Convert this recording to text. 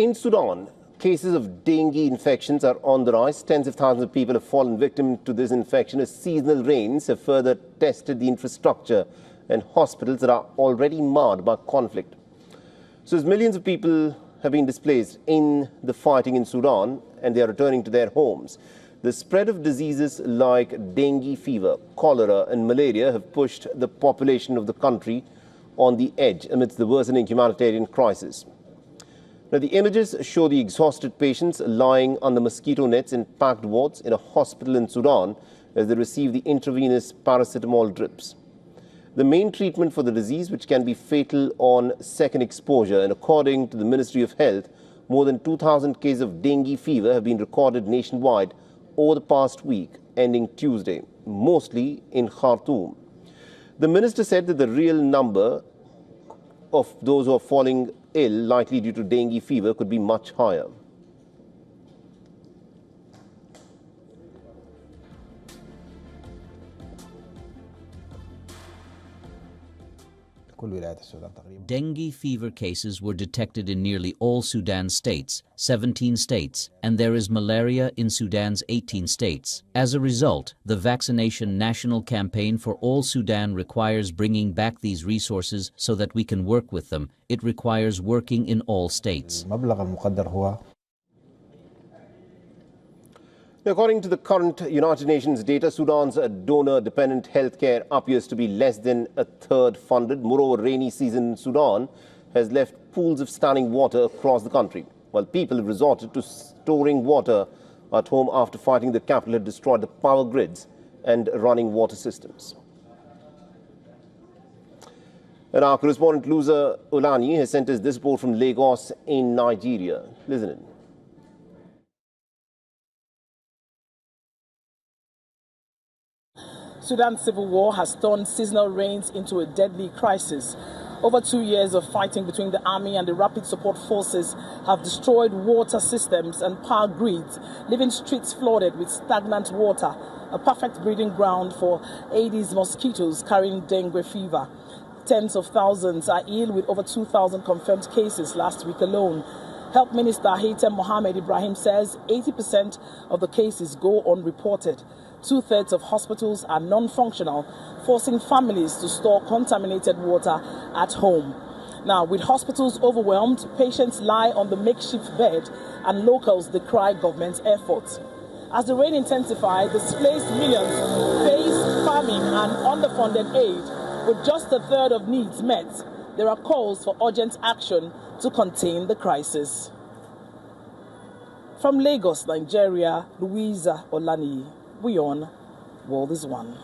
In Sudan, cases of dengue infections are on the rise. Tens of thousands of people have fallen victim to this infection as seasonal rains have further tested the infrastructure and hospitals that are already marred by conflict. So as millions of people have been displaced in the fighting in Sudan and they are returning to their homes, the spread of diseases like dengue fever, cholera and malaria have pushed the population of the country on the edge amidst the worsening humanitarian crisis. Now, the images show the exhausted patients lying under mosquito nets in packed wards in a hospital in Sudan as they receive the intravenous paracetamol drips. The main treatment for the disease, which can be fatal on second exposure, and according to the Ministry of Health, more than 2,000 cases of dengue fever have been recorded nationwide over the past week, ending Tuesday, mostly in Khartoum. The minister said that the real number of those who are falling ill, likely due to dengue fever, could be much higher. Dengue fever cases were detected in nearly all Sudan states, 17 states, and there is malaria in Sudan's 18 states. As a result, the vaccination national campaign for all Sudan requires bringing back these resources so that we can work with them. It requires working in all states. According to the current United Nations data, Sudan's donor-dependent healthcare appears to be less than a third funded. Moreover, rainy season in Sudan has left pools of standing water across the country, while people have resorted to storing water at home after fighting the capital had destroyed the power grids and running water systems. And our correspondent Luza Olani has sent us this report from Lagos in Nigeria. Listen in. Sudan's civil war has turned seasonal rains into a deadly crisis. Over 2 years of fighting between the army and the rapid support forces have destroyed water systems and power grids, leaving streets flooded with stagnant water, a perfect breeding ground for Aedes mosquitoes carrying dengue fever. Tens of thousands are ill, with over 2,000 confirmed cases last week alone. Health Minister Haitham Mohamed Ibrahim says 80% of the cases go unreported. 2/3 of hospitals are non-functional, forcing families to store contaminated water at home. Now, with hospitals overwhelmed, patients lie on the makeshift bed and locals decry government's efforts. As the rain intensified, displaced millions face famine and underfunded aid. With just 1/3 of needs met, there are calls for urgent action to contain the crisis. From Lagos, Nigeria, Louisa Olani, WION World is One.